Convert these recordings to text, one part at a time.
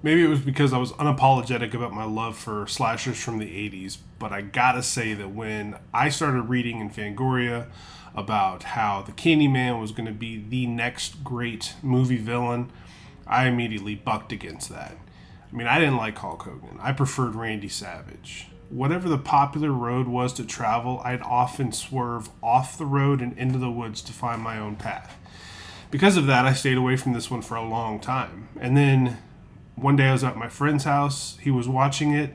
Maybe it was because I was unapologetic about my love for slashers from the 80s, but I gotta say that when I started reading in Fangoria about how the Candyman was going to be the next great movie villain, I immediately bucked against that. I mean, I didn't like Hulk Hogan. I preferred Randy Savage. Whatever the popular road was to travel, I'd often swerve off the road and into the woods to find my own path. Because of that, I stayed away from this one for a long time. And then one day I was at my friend's house, he was watching it,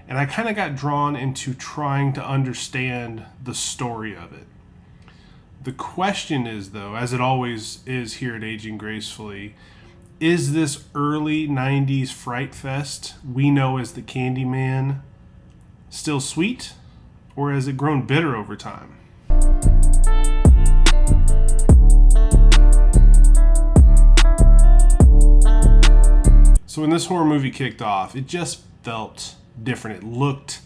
and I kind of got drawn into trying to understand the story of it. The question is, though, as it always is here at Aging Gracefully, is this early 90s fright fest we know as the Candyman still sweet, or has it grown bitter over time? So when this horror movie kicked off, it just felt different. It looked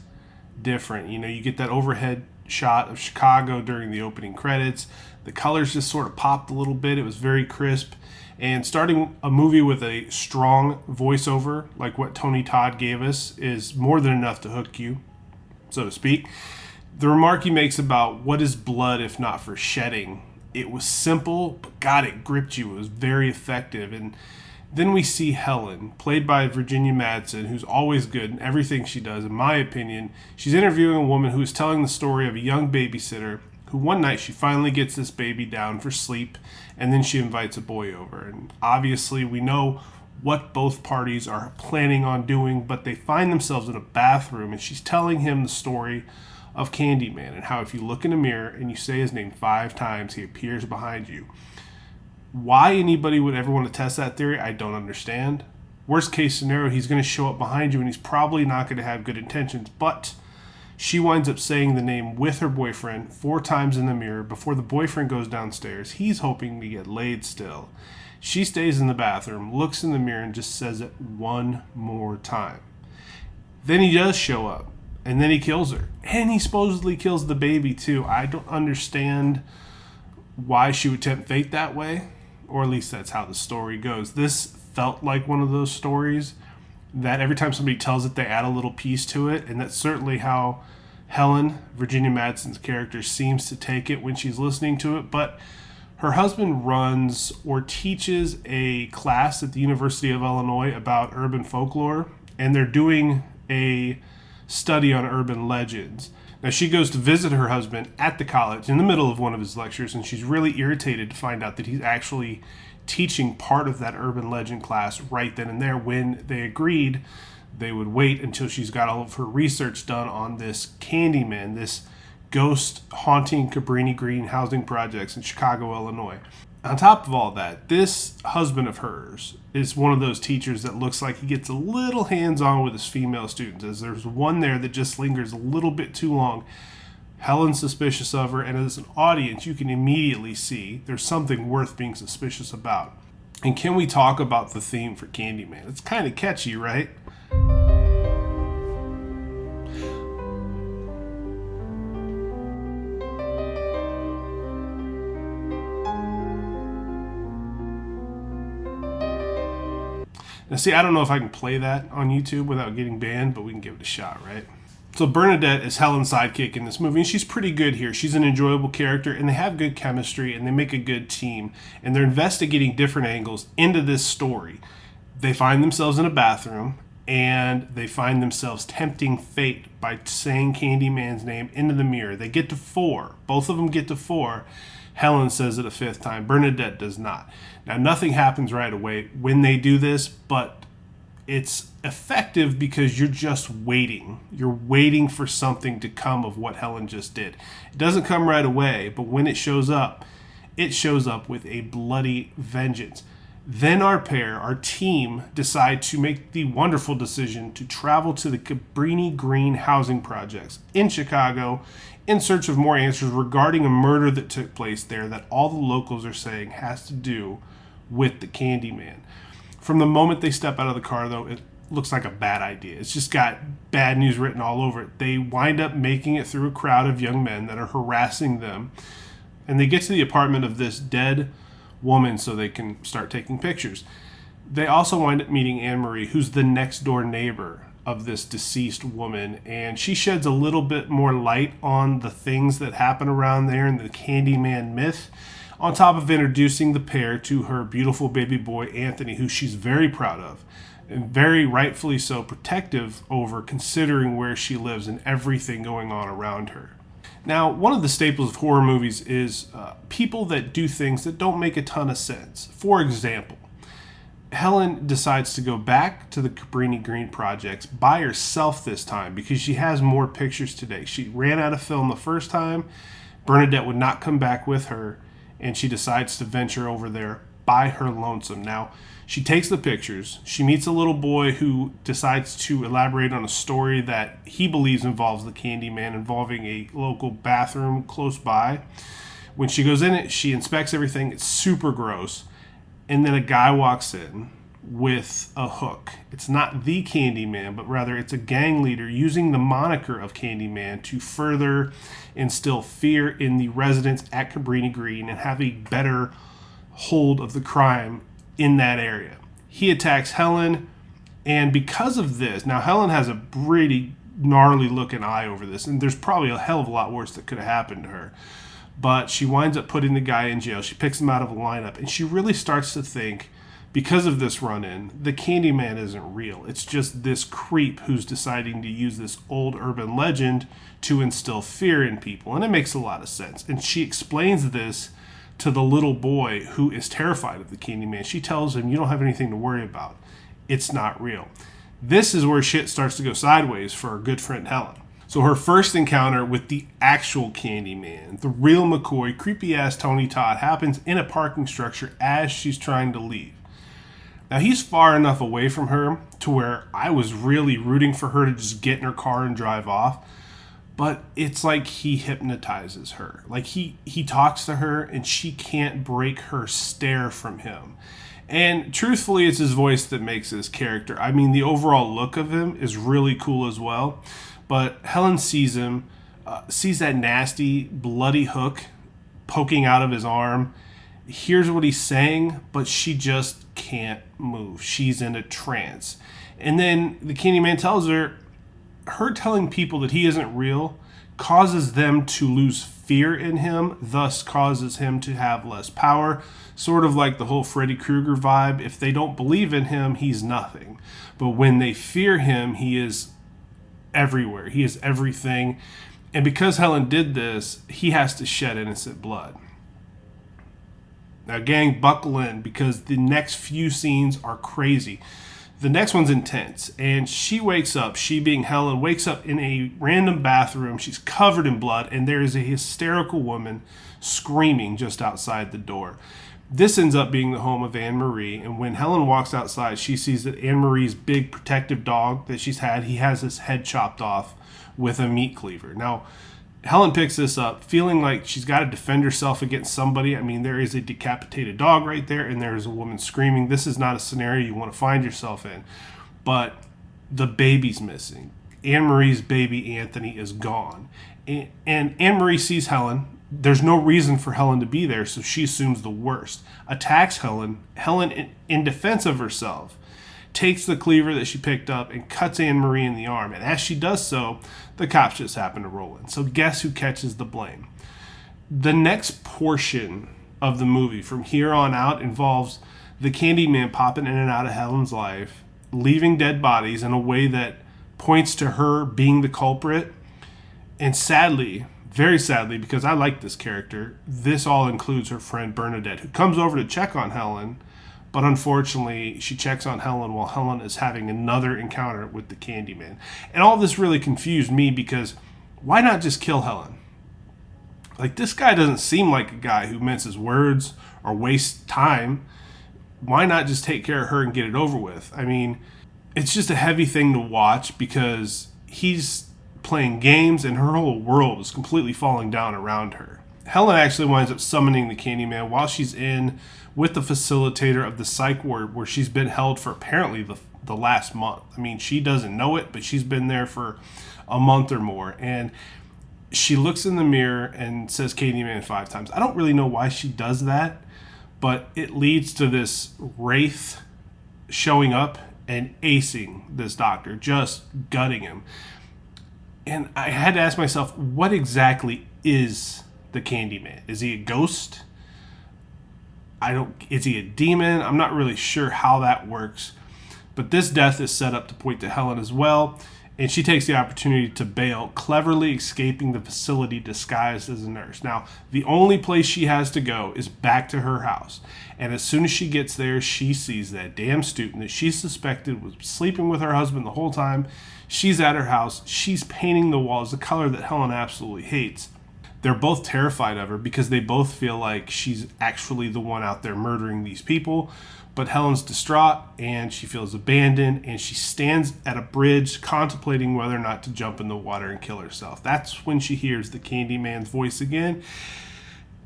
different. You know, you get that overhead shot of Chicago during the opening credits. The colors just sort of popped a little bit. It was very crisp. And starting a movie with a strong voiceover, like what Tony Todd gave us, is more than enough to hook you, so to speak. The remark he makes about what is blood if not for shedding, it was simple, but God, it gripped you. It was very effective. And then we see Helen, played by Virginia Madsen, who's always good in everything she does. In my opinion, she's interviewing a woman who is telling the story of a young babysitter who one night she finally gets this baby down for sleep, and then she invites a boy over. And obviously we know what both parties are planning on doing, but they find themselves in a bathroom, and she's telling him the story of Candyman and how if you look in a mirror and you say his name 5 times, he appears behind you. Why anybody would ever want to test that theory, I don't understand. Worst case scenario, he's going to show up behind you and he's probably not going to have good intentions. But she winds up saying the name with her boyfriend 4 times in the mirror before the boyfriend goes downstairs. He's hoping to get laid still. She stays in the bathroom, looks in the mirror, and just says it one more time. Then he does show up, and then he kills her. And he supposedly kills the baby too. I don't understand why she would tempt fate that way. Or at least that's how the story goes. This felt like one of those stories that every time somebody tells it, they add a little piece to it. And that's certainly how Helen, Virginia Madsen's character, seems to take it when she's listening to it. But her husband runs or teaches a class at the University of Illinois about urban folklore. And they're doing a study on urban legends. Now, she goes to visit her husband at the college in the middle of one of his lectures, and she's really irritated to find out that he's actually teaching part of that urban legend class right then and there. When they agreed they would wait until she's got all of her research done on this Candyman, this ghost haunting Cabrini Green housing projects in Chicago, Illinois. On top of all that, this husband of hers is one of those teachers that looks like he gets a little hands-on with his female students, as there's one there that just lingers a little bit too long. Helen's suspicious of her, and as an audience, you can immediately see there's something worth being suspicious about. And can we talk about the theme for Candyman? It's kind of catchy, right? Now, see, I don't know if I can play that on YouTube without getting banned, but we can give it a shot, right? So Bernadette is Helen's sidekick in this movie, and she's pretty good here. She's an enjoyable character, and they have good chemistry, and they make a good team, and they're investigating different angles into this story. They find themselves in a bathroom, and they find themselves tempting fate by saying Candyman's name into the mirror. They get to 4. Both of them get to 4. Helen says it a 5th time. Bernadette does not. Now, nothing happens right away when they do this, but it's effective because you're just waiting. You're waiting for something to come of what Helen just did. It doesn't come right away, but when it shows up with a bloody vengeance. Then our pair, our team, decide to make the wonderful decision to travel to the Cabrini Green housing projects in Chicago in search of more answers regarding a murder that took place there that all the locals are saying has to do with the Candyman. From the moment they step out of the car, though, it looks like a bad idea. It's just got bad news written all over it. They wind up making it through a crowd of young men that are harassing them, and they get to the apartment of this dead woman so they can start taking pictures. They also wind up meeting Anne Marie, who's the next door neighbor of this deceased woman, and she sheds a little bit more light on the things that happen around there and the Candyman myth, on top of introducing the pair to her beautiful baby boy Anthony, who she's very proud of and very rightfully so protective over, considering where she lives and everything going on around her. Now, one of the staples of horror movies is people that do things that don't make a ton of sense. For example, Helen decides to go back to the Cabrini Green projects by herself this time because she has more pictures today. She ran out of film the first time. Bernadette would not come back with her, and she decides to venture over there by her lonesome. Now, she takes the pictures. She meets a little boy who decides to elaborate on a story that he believes involves the Candyman, involving a local bathroom close by. When she goes in it, she inspects everything. It's super gross. And then a guy walks in with a hook. It's not the Candyman, but rather it's a gang leader using the moniker of Candyman to further instill fear in the residents at Cabrini Green and have a better hold of the crime in that area. He attacks Helen, and because of this, now Helen has a pretty gnarly looking eye over this, and there's probably a hell of a lot worse that could have happened to her. But she winds up putting the guy in jail. She picks him out of a lineup, and she really starts to think, because of this run-in, the Candyman isn't real. It's just this creep who's deciding to use this old urban legend to instill fear in people. And it makes a lot of sense. And she explains this to the little boy who is terrified of the Candyman. She tells him, you don't have anything to worry about. It's not real. This is where shit starts to go sideways for our good friend Helen. So her first encounter with the actual Candyman, the real McCoy, creepy-ass Tony Todd, happens in a parking structure as she's trying to leave. Now, he's far enough away from her to where I was really rooting for her to just get in her car and drive off. But it's like he hypnotizes her. Like he talks to her and she can't break her stare from him. And truthfully, it's his voice that makes his character. I mean, the overall look of him is really cool as well. But Helen sees him, sees that nasty, bloody hook poking out of his arm, hears what he's saying, but she just can't move. She's in a trance. And then the Candyman tells her telling people that he isn't real causes them to lose fear in him, thus causes him to have less power. Sort of like the whole Freddy Krueger vibe. If they don't believe in him, he's nothing. But when they fear him, he is everywhere. He is everything. And because Helen did this, he has to shed innocent blood. Now, gang, buckle in, because the next few scenes are crazy. The next one's intense, and she being Helen, wakes up in a random bathroom. She's covered in blood, and there is a hysterical woman screaming just outside the door. This ends up being the home of Anne Marie, and when Helen walks outside, she sees that Anne Marie's big protective dog that she's had, he has his head chopped off with a meat cleaver. Now, Helen picks this up, feeling like she's got to defend herself against somebody. I mean, there is a decapitated dog right there, and there is a woman screaming. This is not a scenario you want to find yourself in. But the baby's missing. Anne Marie's baby, Anthony, is gone. And Anne Marie sees Helen. There's no reason for Helen to be there, so she assumes the worst. Attacks Helen. Helen, in defense of herself, takes the cleaver that she picked up and cuts Anne Marie in the arm. And as she does so, the cops just happen to roll in. So guess who catches the blame? The next portion of the movie from here on out involves the Candyman popping in and out of Helen's life, leaving dead bodies in a way that points to her being the culprit. And sadly, very sadly, because I like this character, this all includes her friend Bernadette, who comes over to check on Helen. But unfortunately, she checks on Helen while Helen is having another encounter with the Candyman. And all this really confused me because why not just kill Helen? Like, this guy doesn't seem like a guy who minces words or wastes time. Why not just take care of her and get it over with? I mean, it's just a heavy thing to watch because he's playing games and her whole world is completely falling down around her. Helen actually winds up summoning the Candyman while she's in with the facilitator of the psych ward where she's been held for apparently the last month. I mean, she doesn't know it, but she's been there for a month or more. And she looks in the mirror and says Candyman 5 times. I don't really know why she does that, but it leads to this wraith showing up and acing this doctor, just gutting him. And I had to ask myself, what exactly is the Candyman? Is he a ghost? Is he a demon? I'm not really sure how that works. But this death is set up to point to Helen as well, and she takes the opportunity to bail, cleverly escaping the facility disguised as a nurse. Now, the only place she has to go is back to her house. And as soon as she gets there, she sees that damn student that she suspected was sleeping with her husband the whole time. She's at her house. She's painting the walls the color that Helen absolutely hates. They're both terrified of her because they both feel like she's actually the one out there murdering these people. But Helen's distraught and she feels abandoned, and she stands at a bridge contemplating whether or not to jump in the water and kill herself. That's when she hears the Candyman's voice again.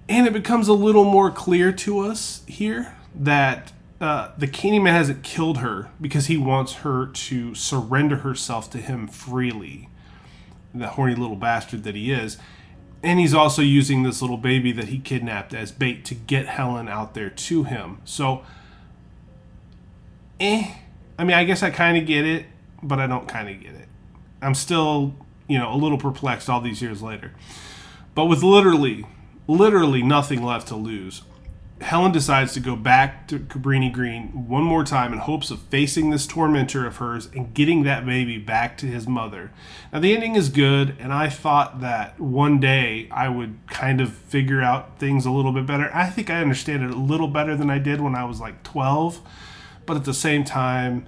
And it becomes a little more clear to us here that the Candyman hasn't killed her because he wants her to surrender herself to him freely. The horny little bastard that he is. And he's also using this little baby that he kidnapped as bait to get Helen out there to him. So, I mean, I guess I kind of get it, but I don't kind of get it. I'm still, a little perplexed all these years later. But with literally nothing left to lose, Helen decides to go back to Cabrini Green one more time in hopes of facing this tormentor of hers and getting that baby back to his mother. Now, the ending is good, and I thought that one day I would kind of figure out things a little bit better. I think I understand it a little better than I did when I was like 12, but at the same time,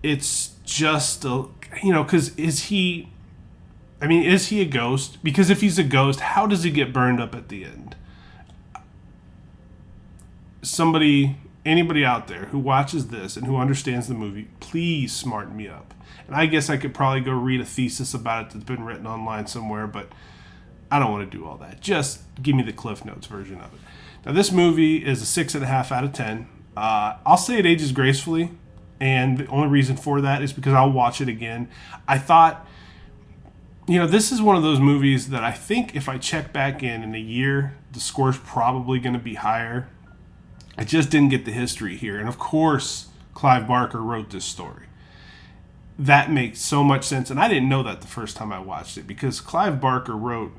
it's just, because is he a ghost? Because if he's a ghost, how does he get burned up at the end? Anybody out there who watches this and who understands the movie, please smarten me up. And I guess I could probably go read a thesis about it that's been written online somewhere, but I don't want to do all that. Just give me the Cliff Notes version of it. Now, this movie is a 6.5 out of 10. I'll say it ages gracefully, and the only reason for that is because I'll watch it again. I thought, this is one of those movies that I think if I check back in a year, the score's probably going to be higher. I just didn't get the history here. And of course, Clive Barker wrote this story. That makes so much sense. And I didn't know that the first time I watched it because Clive Barker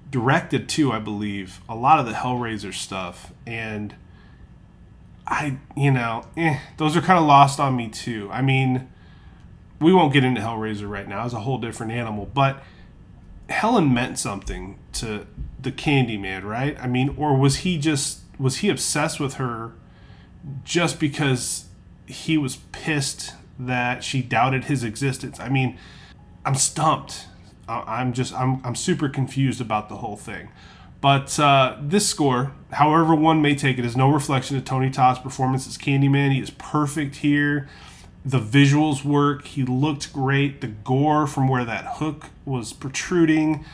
directed too, I believe, a lot of the Hellraiser stuff. And those are kind of lost on me too. I mean, we won't get into Hellraiser right now. It's a whole different animal. But Helen meant something to the Candyman, right? I mean, or was he obsessed with her just because he was pissed that she doubted his existence? I mean, I'm stumped. I'm super confused about the whole thing. But this score, however one may take it, is no reflection of Tony Todd's performance as Candyman. He is perfect here. The visuals work. He looked great. The gore from where that hook was protruding,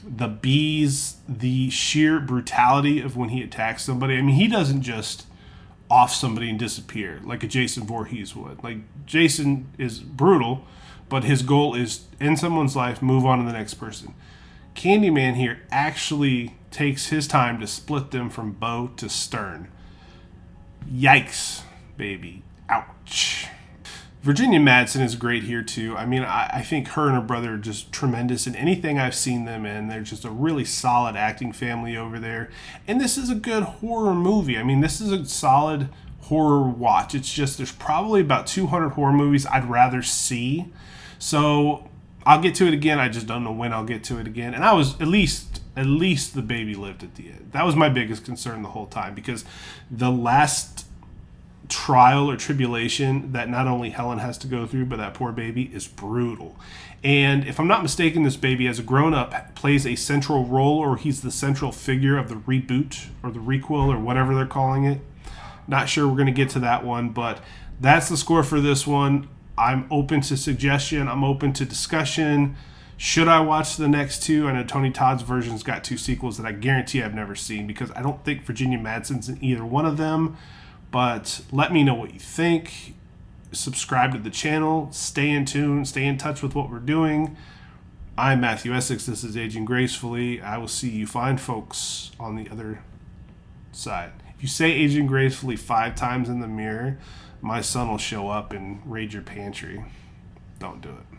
the bees, the sheer brutality of when he attacks somebody. I mean, he doesn't just off somebody and disappear like a Jason Voorhees would. Like, Jason is brutal, but his goal is end someone's life, move on to the next person. Candyman here actually takes his time to split them from bow to stern. Yikes, baby. Ouch. Virginia Madsen is great here too. I mean, I think her and her brother are just tremendous in anything I've seen them in. They're just a really solid acting family over there. And this is a good horror movie. I mean, this is a solid horror watch. It's just there's probably about 200 horror movies I'd rather see. So I'll get to it again. I just don't know when I'll get to it again. And I was at least the baby lived at the end. That was my biggest concern the whole time, because the last trial or tribulation that not only Helen has to go through, but that poor baby, is brutal. And if I'm not mistaken, this baby as a grown-up plays a central role, or he's the central figure of the reboot or the requel or whatever they're calling it. Not sure we're going to get to that one, but that's the score for this one. I'm open to suggestion. I'm open to discussion. Should I watch the next two? I know Tony Todd's version's got 2 sequels that I guarantee I've never seen, because I don't think Virginia Madsen's in either one of them. But let me know what you think. Subscribe to the channel. Stay in tune. Stay in touch with what we're doing. I'm Matthew Essex. This is Aging Gracefully. I will see you fine folks on the other side. If you say Aging Gracefully 5 times in the mirror, my son will show up and raid your pantry. Don't do it.